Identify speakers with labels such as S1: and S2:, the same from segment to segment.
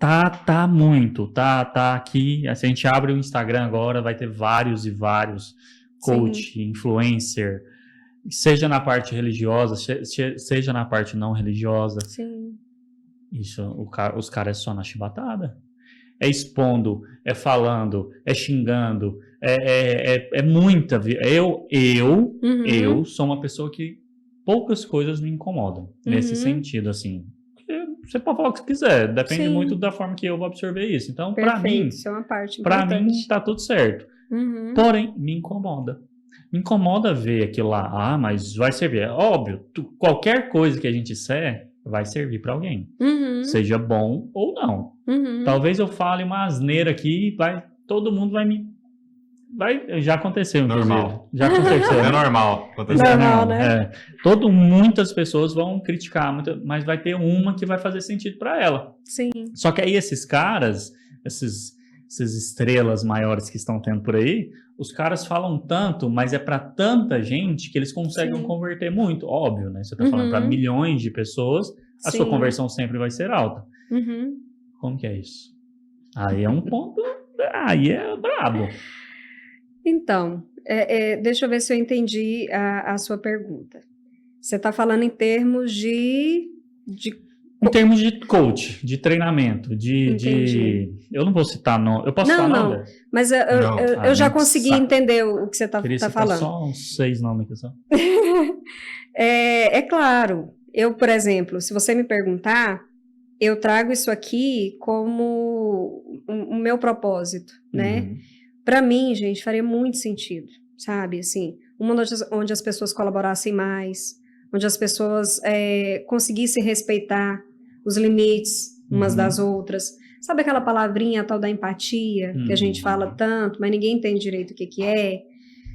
S1: Tá muito, tá aqui. Se a gente abre o Instagram agora, vai ter vários e vários coach, influencer, seja na parte religiosa, seja na parte não religiosa.
S2: Sim.
S1: Isso, os caras é só na chibatada. É expondo, é falando, é xingando, é muita. Eu sou uma pessoa que poucas coisas me incomodam nesse sentido, assim. Você pode falar o que você quiser, depende muito da forma que eu vou absorver isso. Então, para mim,
S2: isso é uma parte
S1: pra
S2: importante.
S1: mim tá tudo certo. Porém, me incomoda. Me incomoda ver aquilo lá. Ah, mas vai servir. É óbvio, qualquer coisa que a gente disser vai servir para alguém. Seja bom ou não. Talvez eu fale uma asneira aqui, todo mundo vai me... já aconteceu, inclusive.
S3: Normal.
S1: Já aconteceu.
S3: É normal.
S2: Normal, né?
S1: Muitas pessoas vão criticar, mas vai ter uma que vai fazer sentido para ela.
S2: Sim.
S1: Só que aí esses caras, essas estrelas maiores que estão tendo por aí, os caras falam tanto, mas é para tanta gente que eles conseguem converter muito. Óbvio, né? Você tá falando para milhões de pessoas, a sua conversão sempre vai ser alta. Como que é isso? Aí é um ponto... Aí é brabo.
S2: Então, deixa eu ver se eu entendi a sua pergunta. Você está falando em termos de...
S1: Em termos de coach, de treinamento, eu não vou citar nome. Eu posso falar nome?
S2: Não, mas eu já consegui entender o que você está falando.
S1: Só uns 6 nomes aqui só.
S2: É claro, eu, por exemplo, se você me perguntar, eu trago isso aqui como o meu propósito, né? Para mim, gente, faria muito sentido, sabe? Assim, um mundo onde as pessoas colaborassem mais, onde as pessoas conseguissem respeitar os limites umas das outras. Sabe aquela palavrinha tal da empatia, que a gente fala tanto, mas ninguém entende direito o que é?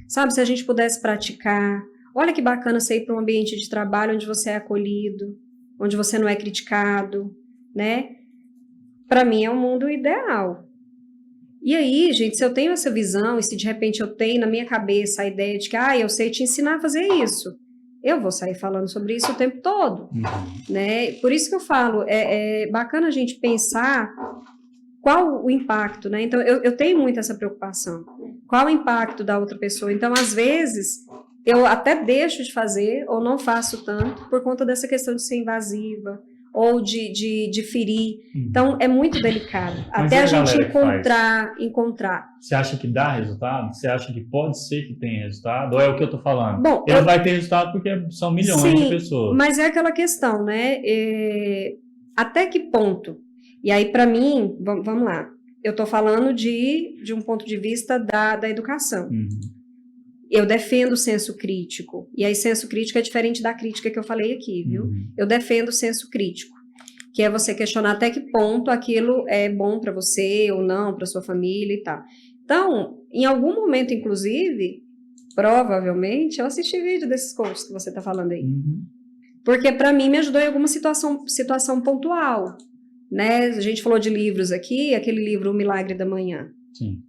S2: Sabe, se a gente pudesse praticar. Olha que bacana você ir para um ambiente de trabalho onde você é acolhido, onde você não é criticado, né? Para mim é um mundo ideal. E aí, gente, se eu tenho essa visão e se de repente eu tenho na minha cabeça a ideia de que eu sei te ensinar a fazer isso, eu vou sair falando sobre isso o tempo todo, né? Por isso que eu falo, é bacana a gente pensar qual o impacto, né? Então, eu tenho muito essa preocupação. Qual o impacto da outra pessoa? Então, às vezes, eu até deixo de fazer ou não faço tanto por conta dessa questão de ser invasiva ou de ferir. Então, é muito delicado.
S1: Mas
S2: até a gente encontrar.
S1: Você acha que dá resultado? Você acha que pode ser que tenha resultado? Ou é o que eu tô falando?
S2: Bom,
S1: ele vai ter resultado porque são milhões de pessoas.
S2: Mas é aquela questão, né? Até que ponto? E aí, para mim, vamos lá. Eu estou falando de um ponto de vista da educação. Eu defendo o senso crítico. E aí, senso crítico é diferente da crítica que eu falei aqui, viu? Eu defendo o senso crítico, que é você questionar até que ponto aquilo é bom para você ou não, para sua família e tal. Então, em algum momento, inclusive, provavelmente, eu assisti vídeo desses coaches que você está falando aí. Porque, para mim, me ajudou em alguma situação pontual. Né? A gente falou de livros aqui, aquele livro O Milagre da Manhã.
S1: Sim.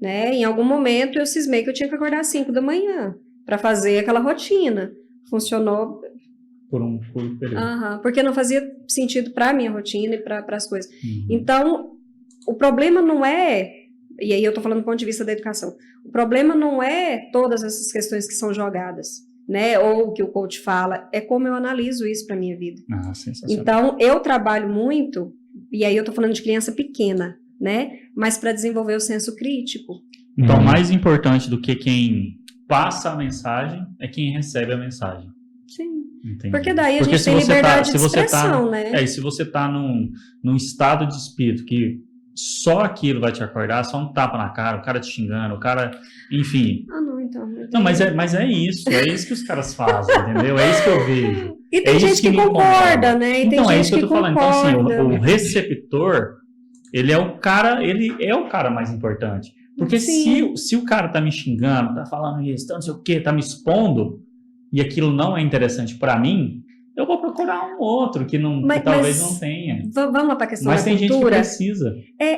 S2: Né? Em algum momento eu cismei que eu tinha que acordar às 5 da manhã para fazer aquela rotina. Funcionou
S1: por um curto período.
S2: Porque não fazia sentido para a minha rotina e para as coisas. Então, o problema não é, e aí eu estou falando do ponto de vista da educação, o problema não é todas essas questões que são jogadas, né? Ou o que o coach fala, é como eu analiso isso para a minha vida.
S1: Sensacional.
S2: Então, eu trabalho muito, e aí eu estou falando de criança pequena, né? Mas para desenvolver o senso crítico.
S1: Então, mais importante do que quem passa a mensagem é quem recebe a mensagem.
S2: Sim.
S1: Entendi.
S2: Porque daí a gente tem liberdade de expressão, né?
S1: E se você está num estado de espírito que só aquilo vai te acordar, só um tapa na cara, o cara te xingando, o cara... Enfim.
S2: Não, então...
S1: Não, mas é isso que os caras fazem, entendeu? É isso que eu vejo.
S2: E tem gente que concorda, né? E tem gente
S1: é isso que eu tô falando. Então, assim, o receptor, ele é o cara mais importante. Porque se o cara tá me xingando, tá falando isso, não sei o quê, tá me expondo, e aquilo não é interessante para mim, eu vou procurar um outro que talvez não tenha.
S2: Vamos lá para a questão da cultura.
S1: Mas tem gente que precisa.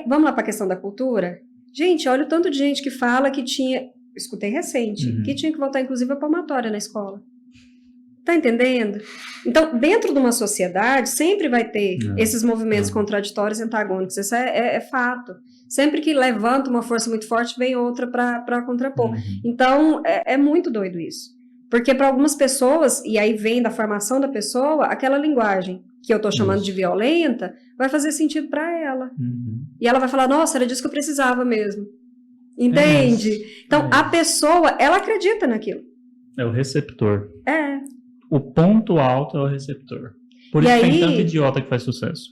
S2: Vamos lá para a questão da cultura? Gente, olha o tanto de gente que fala que tinha... Escutei recente, que tinha que voltar, inclusive, a palmatória na escola. Tá entendendo? Então, dentro de uma sociedade, sempre vai ter esses movimentos contraditórios e antagônicos. Isso é fato. Sempre que levanta uma força muito forte, vem outra para contrapor. Então, é muito doido isso. Porque para algumas pessoas, e aí vem da formação da pessoa, aquela linguagem que eu estou chamando de violenta, vai fazer sentido para ela. E ela vai falar, nossa, era disso que eu precisava mesmo. Entende? Então, a pessoa, ela acredita naquilo.
S1: É o receptor.
S2: O
S1: ponto alto é o receptor. Por isso tem tanto idiota que faz sucesso.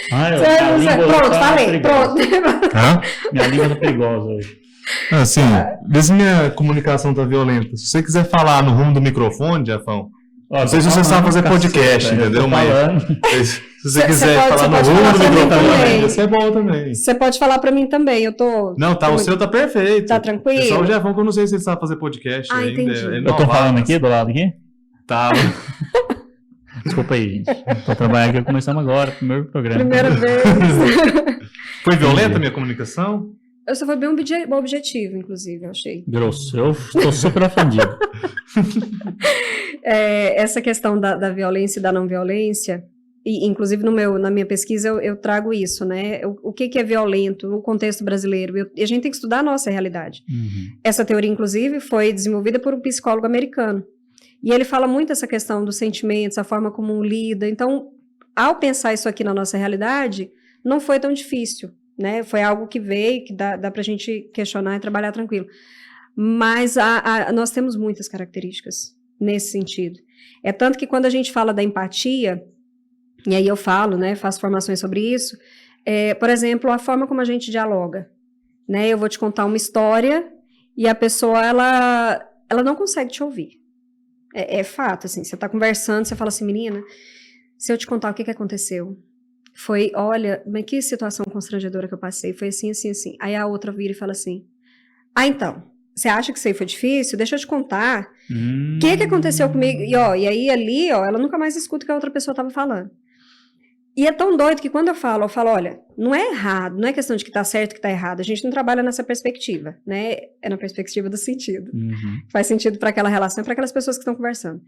S2: Pronto, falei. Pronto.
S1: Minha língua tá perigosa hoje.
S3: Assim, vê se minha comunicação tá violenta. Se você quiser falar no rumo do microfone, Jefão, não sei se você sabe fazer podcast, entendeu? Mas se você quiser falar no rumo do microfone, isso é bom também.
S2: Você pode falar pra mim também, eu tô...
S3: Não, o seu tá perfeito.
S2: Tá tranquilo?
S3: É só o Jefão que eu não sei se ele sabe fazer podcast ainda.
S2: Entendi.
S1: Eu tô falando aqui, do lado aqui?
S3: Tá.
S1: Desculpa aí, gente. Tô trabalhando aqui, começamos agora, primeiro programa.
S2: Primeira vez.
S3: Foi violenta a minha comunicação?
S2: Eu só fui bem objetivo, inclusive, eu achei.
S1: Grosso, eu estou super ofendido.
S2: Essa questão da violência e da não violência, e inclusive na minha pesquisa eu trago isso, né? O que é violento no contexto brasileiro? E a gente tem que estudar a nossa realidade. Essa teoria, inclusive, foi desenvolvida por um psicólogo americano. E ele fala muito essa questão dos sentimentos, a forma como um lida. Então, ao pensar isso aqui na nossa realidade, não foi tão difícil, né? Foi algo que veio, que dá pra gente questionar e trabalhar tranquilo. Mas nós temos muitas características nesse sentido. É tanto que quando a gente fala da empatia, e aí eu falo, né, faço formações sobre isso, por exemplo, a forma como a gente dialoga, né? Eu vou te contar uma história e a pessoa, ela não consegue te ouvir. É fato, assim, você tá conversando, você fala assim, menina, se eu te contar o que aconteceu, foi, olha, mas que situação constrangedora que eu passei, foi assim, assim, assim. Aí a outra vira e fala assim, então, você acha que isso aí foi difícil? Deixa eu te contar o que aconteceu comigo. E aí ali, ela nunca mais escuta o que a outra pessoa tava falando. E é tão doido que quando eu falo, olha, não é errado, não é questão de que tá certo e que tá errado, a gente não trabalha nessa perspectiva, né? É na perspectiva do sentido. Faz sentido para aquela relação, para aquelas pessoas que estão conversando.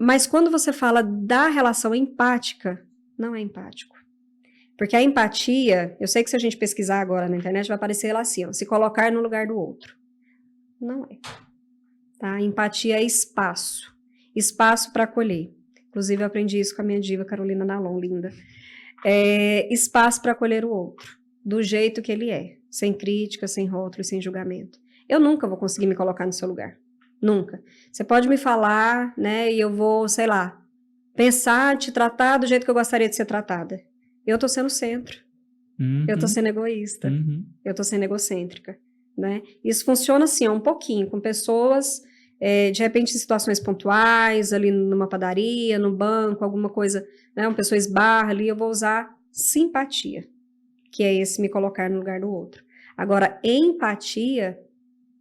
S2: Mas quando você fala da relação empática, não é empático. Porque a empatia, eu sei que se a gente pesquisar agora na internet, vai aparecer lá assim, se colocar no lugar do outro. Não é. Tá? Empatia é espaço. Espaço para acolher. Inclusive, eu aprendi isso com a minha diva Carolina Nalon, linda. Espaço para acolher o outro, do jeito que ele é, sem crítica, sem rótulo e sem julgamento. Eu nunca vou conseguir me colocar no seu lugar. Nunca. Você pode me falar, né, e eu vou, sei lá, pensar, te tratar do jeito que eu gostaria de ser tratada. Eu tô sendo centro. Eu tô sendo egoísta. Eu tô sendo egocêntrica, né? Isso funciona assim, um pouquinho, com pessoas... de repente em situações pontuais, ali numa padaria, no banco, alguma coisa, né, uma pessoa esbarra ali, eu vou usar simpatia, que é esse me colocar no lugar do outro. Agora, empatia,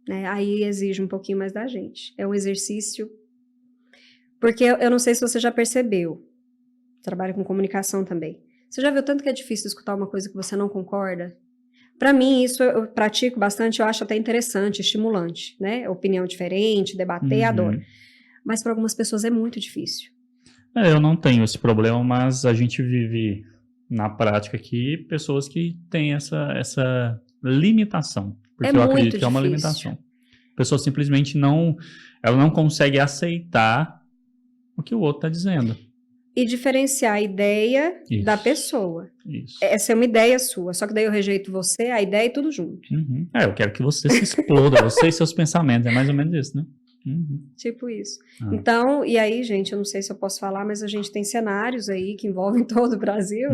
S2: né, aí exige um pouquinho mais da gente. É um exercício, porque eu não sei se você já percebeu, trabalho com comunicação também. Você já viu tanto que é difícil escutar uma coisa que você não concorda? Para mim, isso eu pratico bastante, eu acho até interessante, estimulante, né? Opinião diferente, debater, adoro. Mas para algumas pessoas é muito difícil.
S1: Eu não tenho esse problema, mas a gente vive na prática aqui pessoas que têm essa limitação. Porque eu acredito que é uma limitação. A pessoa simplesmente não consegue aceitar o que o outro está dizendo.
S2: E diferenciar a ideia da pessoa.
S1: Isso.
S2: Essa é uma ideia sua, só que daí eu rejeito você, a ideia e tudo junto.
S1: Eu quero que você se exploda, você e seus pensamentos, é mais ou menos isso, né?
S2: Tipo isso. Então, e aí, gente, eu não sei se eu posso falar, mas a gente tem cenários aí que envolvem todo o Brasil,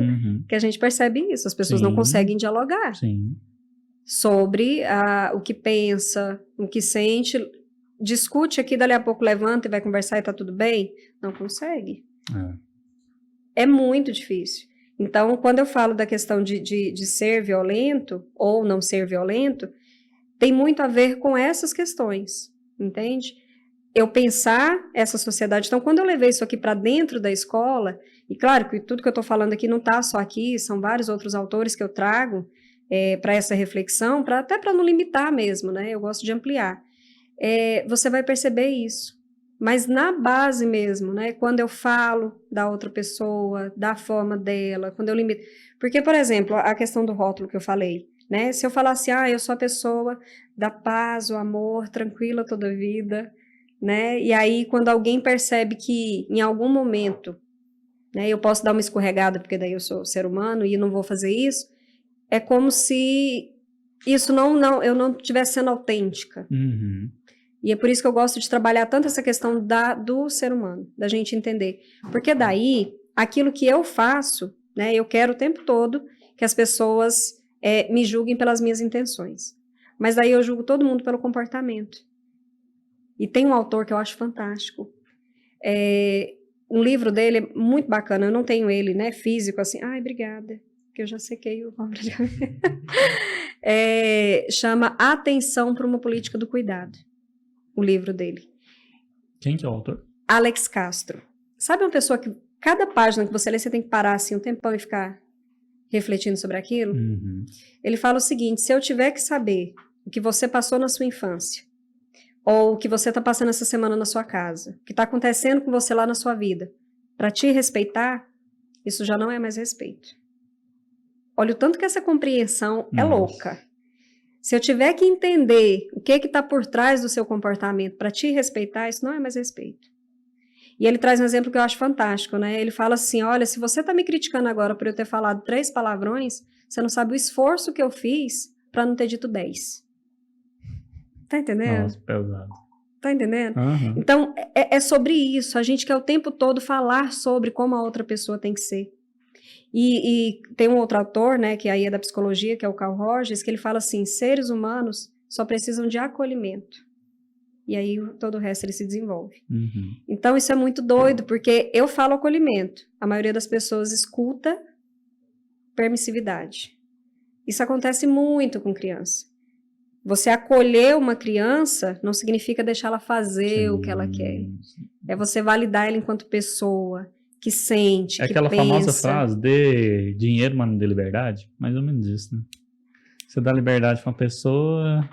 S2: que a gente percebe isso, as pessoas não conseguem dialogar sobre o que pensa, o que sente, discute aqui, dali a pouco levanta e vai conversar e tá tudo bem, não consegue. É muito difícil. Então, quando eu falo da questão de ser violento ou não ser violento, tem muito a ver com essas questões, entende? Eu pensar essa sociedade. Então, quando eu levei isso aqui para dentro da escola, e claro que tudo que eu estou falando aqui não está só aqui, são vários outros autores que eu trago para essa reflexão, até para não limitar mesmo, né? Eu gosto de ampliar. Você vai perceber isso. mas na base mesmo, né? Quando eu falo da outra pessoa, da forma dela, quando eu limito. Porque, por exemplo, a questão do rótulo que eu falei, né? Se eu falasse, eu sou a pessoa da paz, o amor, tranquila toda a vida, né? E aí, quando alguém percebe que em algum momento, né, eu posso dar uma escorregada, porque daí eu sou ser humano e não vou fazer isso, é como se isso eu não estivesse sendo autêntica.
S1: Uhum.
S2: E é por isso que eu gosto de trabalhar tanto essa questão do ser humano, da gente entender. Porque daí, aquilo que eu faço, né, eu quero o tempo todo que as pessoas me julguem pelas minhas intenções. Mas daí eu julgo todo mundo pelo comportamento. E tem um autor que eu acho fantástico. Um livro dele é muito bacana, eu não tenho ele, né, físico, assim. Ai, obrigada, que eu já sequei o nome. Chama Atenção para uma Política do Cuidado. O livro dele.
S1: Quem que é o autor?
S2: Alex Castro. Sabe uma pessoa que cada página que você lê, você tem que parar assim um tempão e ficar refletindo sobre aquilo?
S1: Uhum.
S2: Ele fala o seguinte, se eu tiver que saber o que você passou na sua infância, ou o que você está passando essa semana na sua casa, o que está acontecendo com você lá na sua vida, para te respeitar, isso já não é mais respeito. Olha o tanto que essa compreensão é louca. Se eu tiver que entender o que está por trás do seu comportamento para te respeitar, isso não é mais respeito. E ele traz um exemplo que eu acho fantástico, né? Ele fala assim, olha, se você está me criticando agora por eu ter falado 3 palavrões, você não sabe o esforço que eu fiz para não ter dito 10. Tá entendendo?
S1: Nossa, pesado.
S2: Tá entendendo?
S1: Uhum.
S2: Então, é sobre isso. A gente quer o tempo todo falar sobre como a outra pessoa tem que ser. E tem um outro autor, né, que aí é da psicologia, que é o Carl Rogers, que ele fala assim, seres humanos só precisam de acolhimento. E aí todo o resto ele se desenvolve.
S1: Uhum.
S2: Então isso é muito doido, porque eu falo acolhimento. A maioria das pessoas escuta permissividade. Isso acontece muito com criança. Você acolher uma criança não significa deixá-la fazer o que ela quer. É você validar ela enquanto pessoa, que sente, que pensa.
S1: Aquela famosa frase, dê dinheiro, mas não dê liberdade. Mais ou menos isso, né? Você dá liberdade para uma pessoa...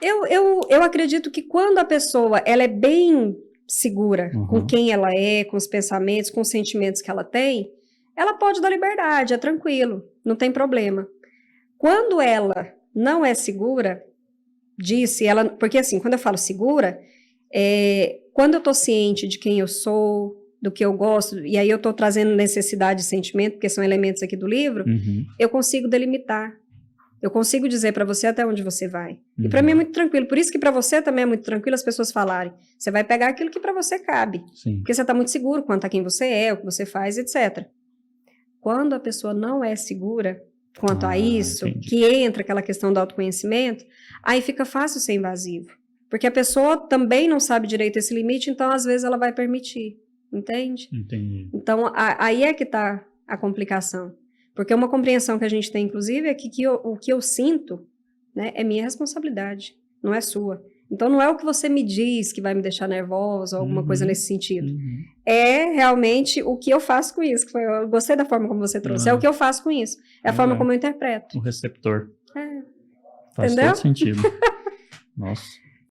S2: Eu acredito que quando a pessoa ela é bem segura com quem ela é, com os pensamentos, com os sentimentos que ela tem, ela pode dar liberdade, é tranquilo, não tem problema. Quando ela não é segura, porque assim, quando eu falo segura, quando eu tô ciente de quem eu sou, do que eu gosto, e aí eu tô trazendo necessidade e sentimento, porque são elementos aqui do livro, eu consigo delimitar. Eu consigo dizer para você até onde você vai. E para mim é muito tranquilo. Por isso que para você também é muito tranquilo as pessoas falarem. Você vai pegar aquilo que para você cabe.
S1: Sim.
S2: Porque você tá muito seguro quanto a quem você é, o que você faz, etc. Quando a pessoa não é segura quanto a isso,
S1: entendi.
S2: que entra aquela questão do autoconhecimento, aí fica fácil ser invasivo. Porque a pessoa também não sabe direito esse limite, então às vezes ela vai permitir. Entende?
S1: Entendi.
S2: Então aí é que tá a complicação. Porque uma compreensão que a gente tem, inclusive, é que o que eu sinto, né, é minha responsabilidade, não é sua. Então, não é o que você me diz que vai me deixar nervosa ou alguma coisa nesse sentido. É realmente o que eu faço com isso. Eu gostei da forma como você trouxe. É o que eu faço com isso. É a forma como eu interpreto.
S1: O receptor.
S2: É.
S1: Faz
S2: Entendeu?
S1: todo sentido. Nossa.